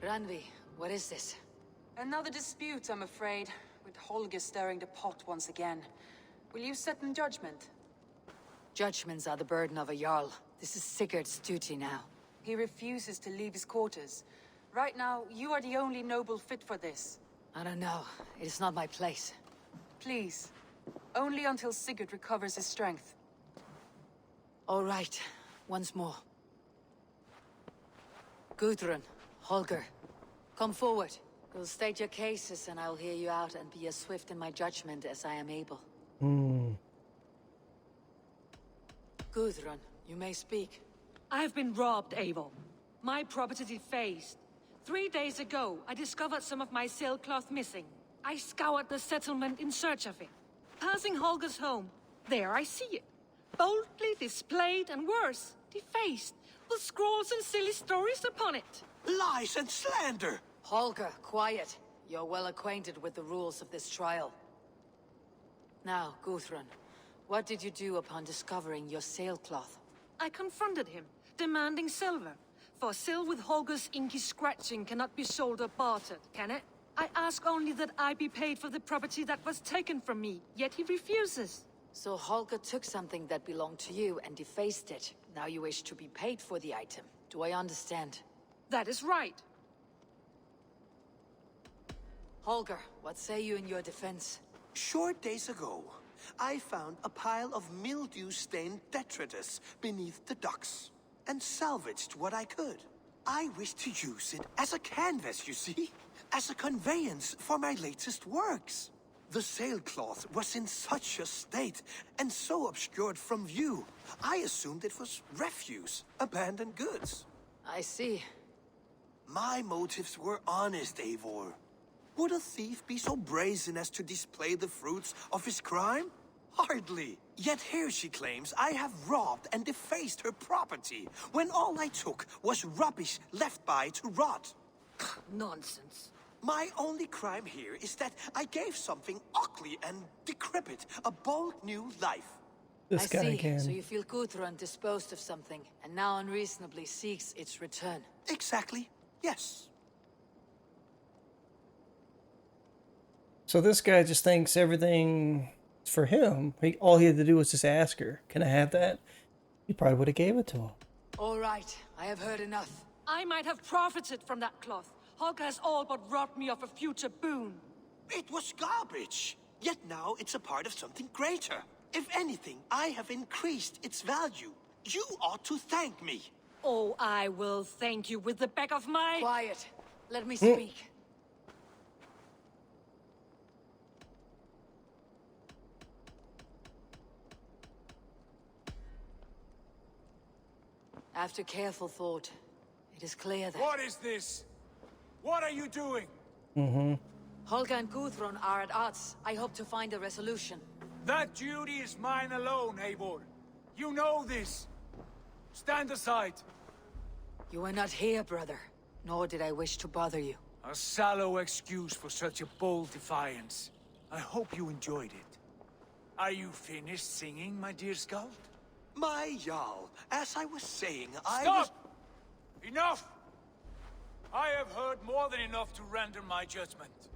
Randvi, what is this? Another dispute, I'm afraid, with Holger stirring the pot once again. Will you sit in judgment? Judgments are the burden of a Jarl. This is Sigurd's duty now. He refuses to leave his quarters. Right now, you are the only noble fit for this. I don't know. It is not my place. Please. Only until Sigurd recovers his strength. All right. Once more. Gudrun, Holger, come forward. You'll state your cases and I'll hear you out and be as swift in my judgment as I am able. Gudrun, you may speak. I have been robbed, Eivor. My property defaced. 3 days ago, I discovered some of my sailcloth missing. I scoured the settlement in search of it. Passing Holger's home, there I see it. Boldly displayed and worse, defaced, with scrolls and silly stories upon it. Lies and slander! Holger, quiet. You're well acquainted with the rules of this trial. Now, Gudrun, what did you do upon discovering your sailcloth? I confronted him, demanding silver. For sil with Holger's inky scratching cannot be sold or bartered, can it? I ask only that I be paid for the property that was taken from me, yet he refuses. So Holger took something that belonged to you and defaced it. Now you wish to be paid for the item. Do I understand? That is right. Holger, what say you in your defense? Short days ago, I found a pile of mildew-stained detritus beneath the docks, and salvaged what I could. I wish to use it as a canvas, you see? As a conveyance for my latest works. The sailcloth was in such a state, and so obscured from view, I assumed it was refuse, abandoned goods. I see. My motives were honest, Eivor. Would a thief be so brazen as to display the fruits of his crime? Hardly. Yet here she claims I have robbed and defaced her property, when all I took was rubbish left by to rot. Nonsense. My only crime here is that I gave something ugly and decrepit a bold new life. I see. So you feel Gudrun disposed of something, and now unreasonably seeks its return. Exactly. Yes. So this guy just thinks everything for him. All he had to do was just ask her, "Can I have that?" He probably would have gave it to him. All right, I have heard enough. I might have profited from that cloth. Holger has all but robbed me of a future boon. It was garbage. Yet now it's a part of something greater. If anything, I have increased its value. You ought to thank me. Oh, I will thank you with the back of my... Quiet. Let me speak. After careful thought, it is clear that... What is this? What are you doing? Holger and Gudrun are at odds. I hope to find a resolution. That duty is mine alone, Eivor. You know this. Stand aside. You were not here, brother. Nor did I wish to bother you. A sallow excuse for such a bold defiance. I hope you enjoyed it. Are you finished singing, my dear Skald? My Jarl, as I was saying, Stop! Enough! I have heard more than enough to render my judgment.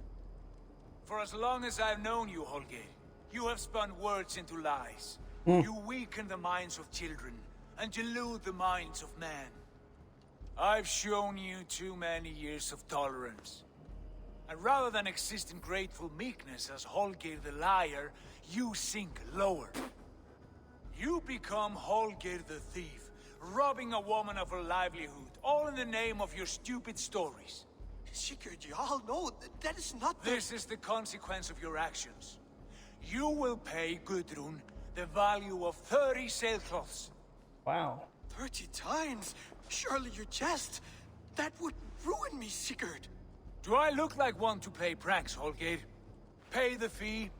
For as long as I've known you, Holger, you have spun words into lies. You weaken the minds of children, and delude the minds of men. I've shown you too many years of tolerance. And rather than exist in grateful meekness as Holger the liar, you sink lower. You become Holger the thief, robbing a woman of her livelihood, all in the name of your stupid stories. Sigurd, Jarl, no, that is not the... This is the consequence of your actions. You will pay Gudrun the value of 30 sailcloths. Wow. 30 times? Surely you jest. That would ruin me, Sigurd. Do I look like one to play pranks, Holger? Pay the fee,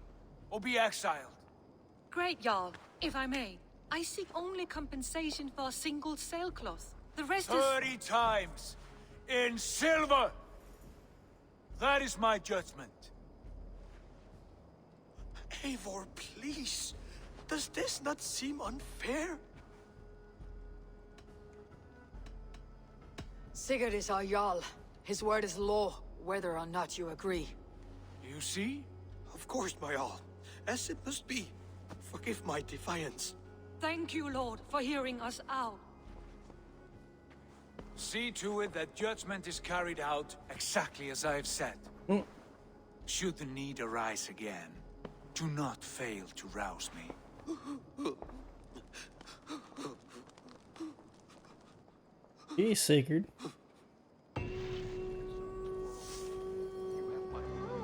or be exiled. Great, Jarl. If I may, I seek only compensation for a single sailcloth. The rest 30 times! In silver! That is my judgment. Eivor, please. Does this not seem unfair? Sigurd is our Jarl. His word is law, whether or not you agree. You see? Of course, my all. As it must be. Forgive my defiance. Thank you, Lord, for hearing us out. See to it that judgment is carried out exactly as I've said. Should the need arise again, do not fail to rouse me. He's Sigurd.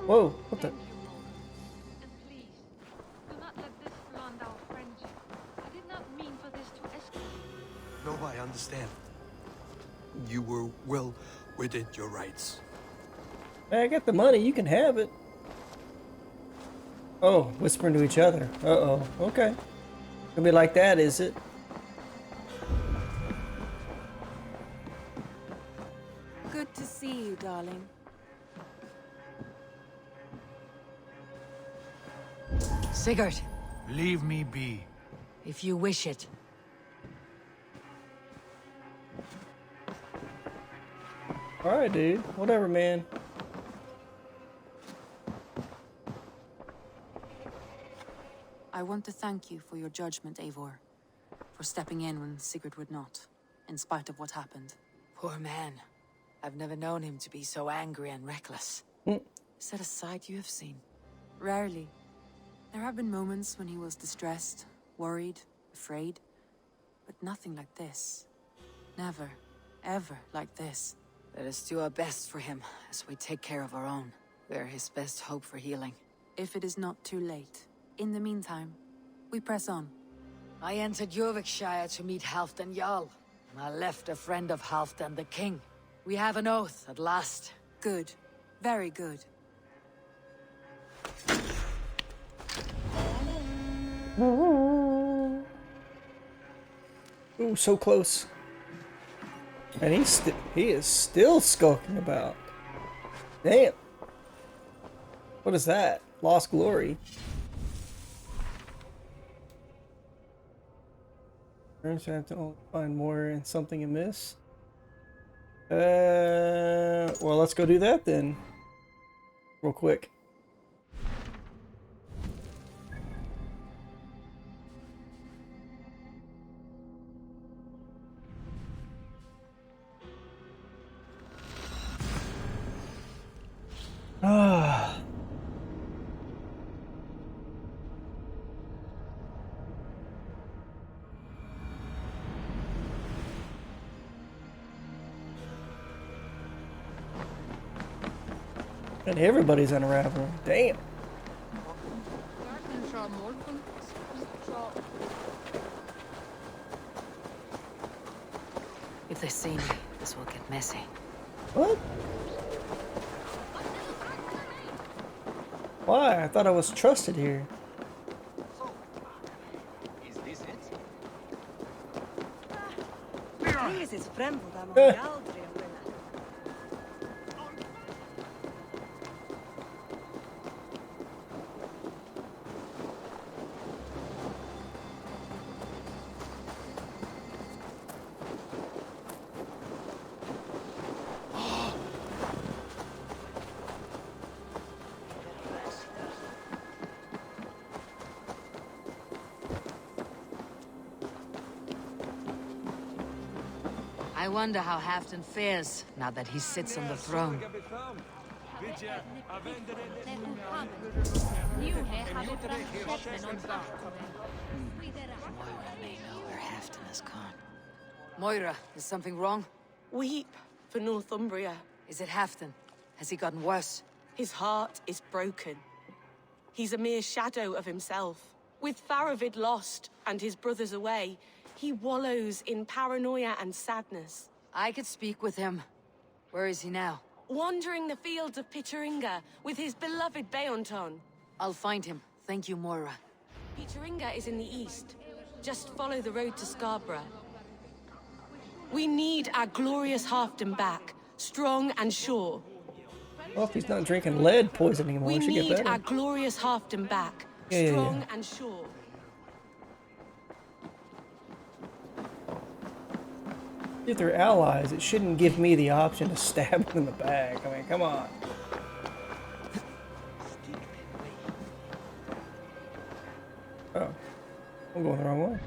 Whoa, what the? And please, do not let this blunt our friendship. I did not mean for this to escalate. No, I understand. You were well within your rights. Hey, I got the money, you can have it. Oh, whispering to each other. Uh-oh, okay. Gonna be like that, is it? Good to see you, darling. Sigurd, Leave me be. if you wish it. Alright, dude. Whatever, man. I want to thank you for your judgment, Eivor. For stepping in when Sigurd would not, in spite of what happened. Poor man. I've never known him to be so angry and reckless. Is that a side you have seen? Rarely. There have been moments when he was distressed, worried, afraid. But nothing like this. Never, ever like this. Let us do our best for him as we take care of our own. We're his best hope for healing. If it is not too late. In the meantime, we press on. I entered Jorvikshire to meet Halfdan Jarl, and I left a friend of Halfdan the king. We have an oath at last. Good. Very good. Ooh, so close. And he is still skulking about. Damn. What is that? Lost glory. Perhaps I have to find more and something amiss. Well, let's go do that then. Real quick. Ah. And everybody's unraveling. Damn. If they see me, this will get messy. What? Why? I thought I was trusted here. Is this it? I wonder how Halfdan fares now that he sits on the throne. Moira may know where Halfdan has gone. Moira, is something wrong? Weep for Northumbria. Is it Halfdan? Has he gotten worse? His heart is broken. He's a mere shadow of himself. With Faravid lost and his brothers away, he wallows in paranoia and sadness. I could speak with him. Where is he now? Wandering the fields of Pittaringa with his beloved Beonton. I'll find him. Thank you, Moira. Pittaringa is in the east. Just follow the road to Scarborough. We need our glorious Halfdan back, strong and sure. Well, if he's not drinking lead poison anymore, We it should get need better. our glorious Halfdan back, Yeah. strong and sure. If they're allies, it shouldn't give me the option to stab them in the back. I mean, come on. Oh, I'm going the wrong way.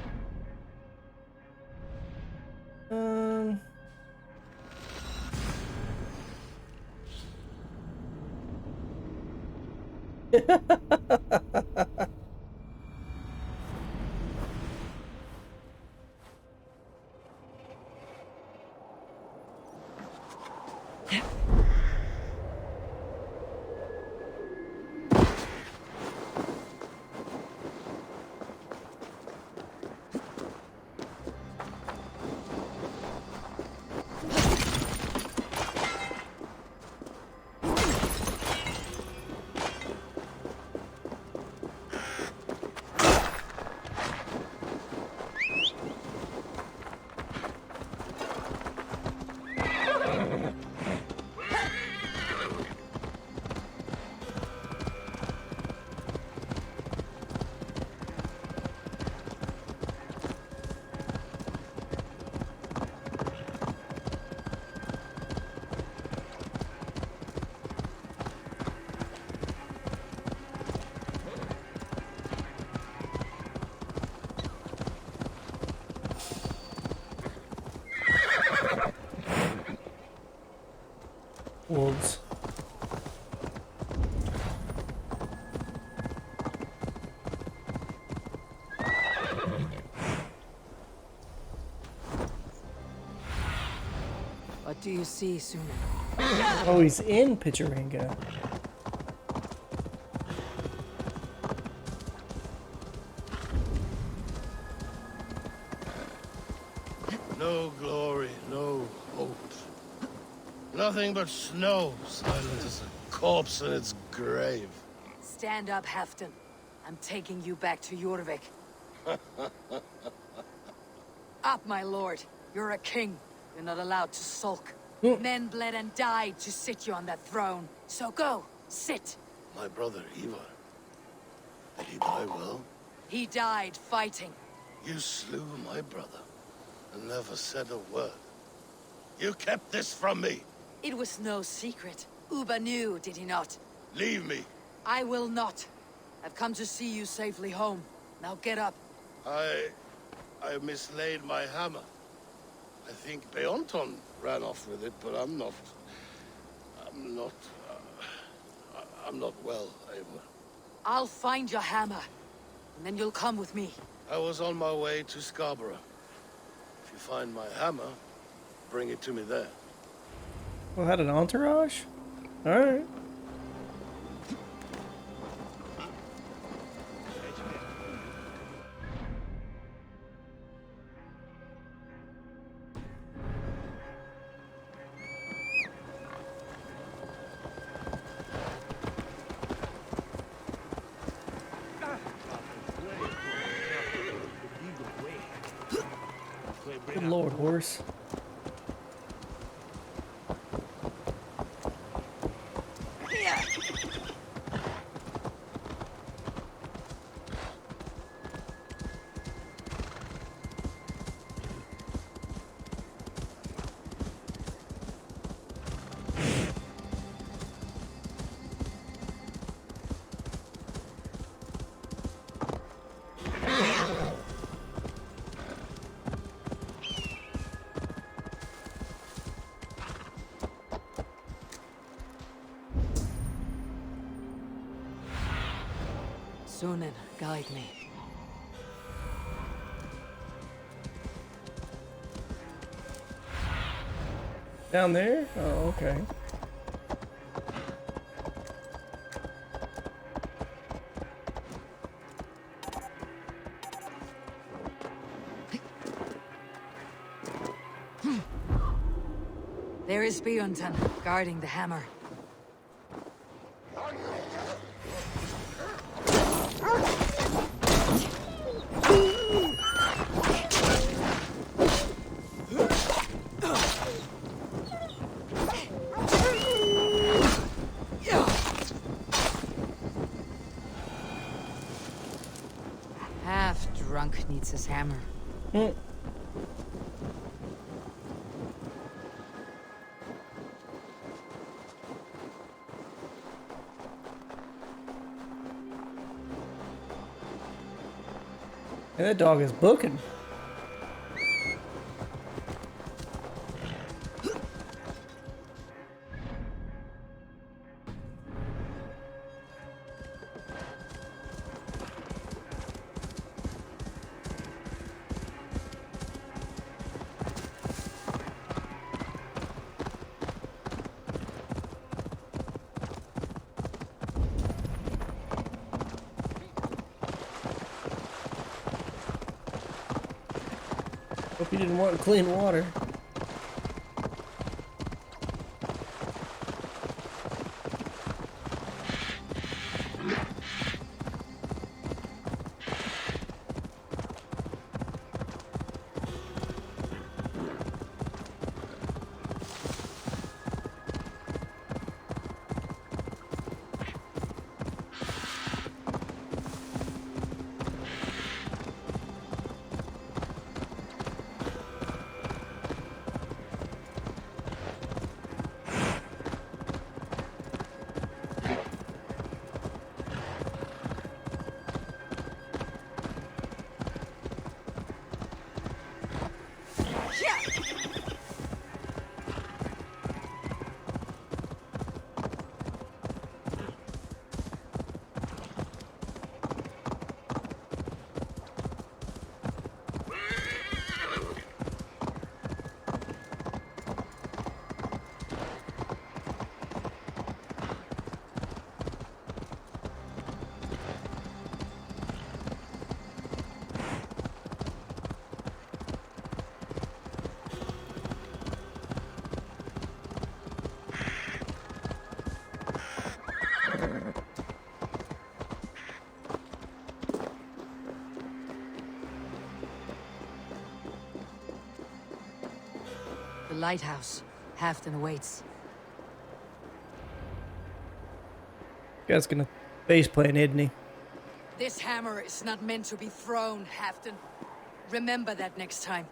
Wolves. What do you see, Sýnin? Oh, he's in Picharinga. No glory, no hope. Nothing but snow, silent as a corpse in its grave. Stand up, Halfdan. I'm taking you back to Jorvik. Up, my lord. You're a king. You're not allowed to sulk. Men bled and died to sit you on that throne. So go, sit. My brother Eivor. Did he die well? He died fighting. You slew my brother and never said a word. You kept this from me. It was no secret. Uba knew, did he not? Leave me. I will not. I've come to see you safely home. Now get up. I mislaid my hammer. I think Beonton ran off with it, but I'm not well, Eivor. I'll find your hammer, and then you'll come with me. I was on my way to Scarborough. If you find my hammer, bring it to me there. Well, had an entourage? Alright. Good lord, horse. Sýnin, guide me. Down there? Oh, okay. There is Beonton, guarding the hammer. Half drunk needs his hammer. And that dog is booking. Hope you didn't want clean water. The lighthouse. Halfdan awaits. Guy's gonna face plant, isn't he? This hammer is not meant to be thrown, Halfdan. Remember that next time.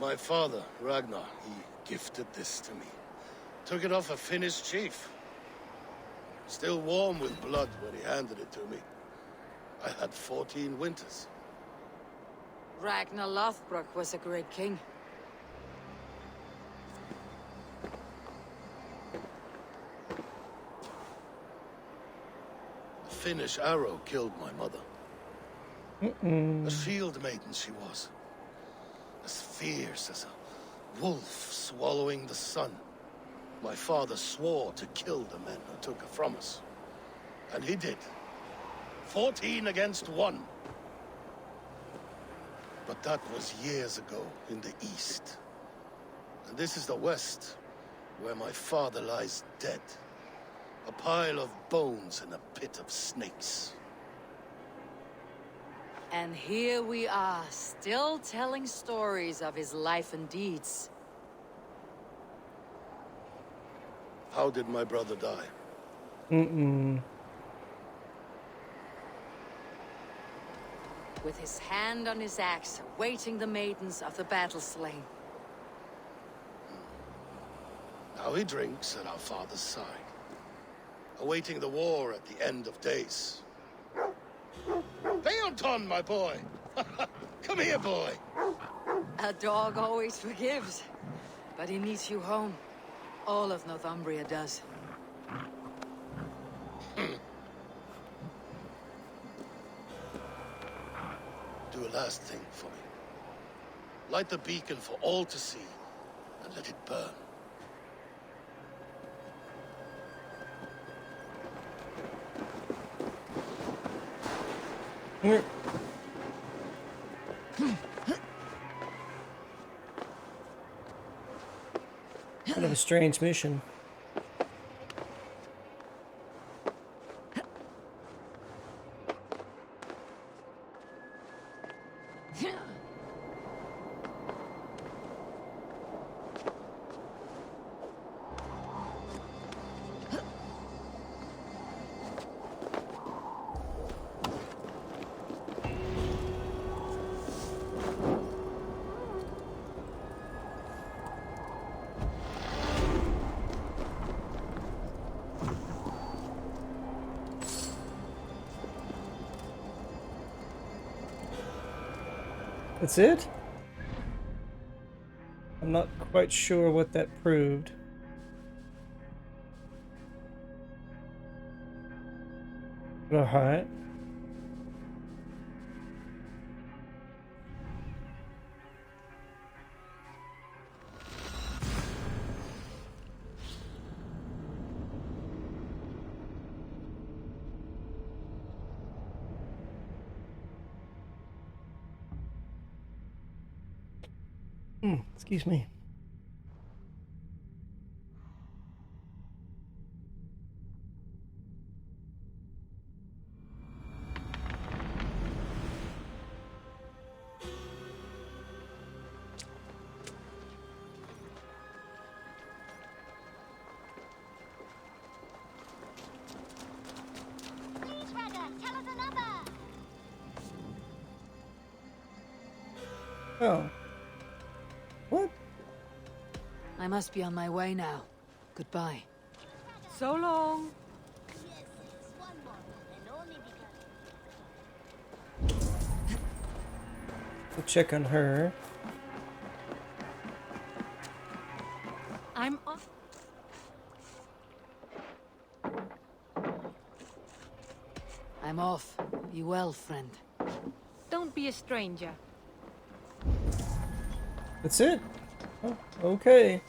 My father, Ragnar, he gifted this to me. Took it off a Finnish chief. Still warm with blood when he handed it to me. I had 14 winters. Ragnar Lothbrok was a great king. A Finnish arrow killed my mother. A shield maiden she was. As fierce as a wolf swallowing the sun. My father swore to kill the men who took her from us. And he did. 14 against 1. But that was years ago in the east. And this is the west, where my father lies dead. A pile of bones in a pit of snakes. And here we are, still telling stories of his life and deeds. How did my brother die? With his hand on his axe, awaiting the maidens of the battle slain. Now he drinks at our father's side, awaiting the war at the end of days. Beonton, my boy! Come here, boy! A dog always forgives, but he needs you home. All of Northumbria does. Do a last thing for me. Light the beacon for all to see, and let it burn. Kind of a strange mission. That's it? I'm not quite sure what that proved. Alright. Excuse me. Please, Ragga, tell us another. Oh. What? I must be on my way now. Goodbye. So long. Yes, sis, one more, and only because... We'll check on her. I'm off. I'm off. Be well, friend. Don't be a stranger. That's it? Oh, okay.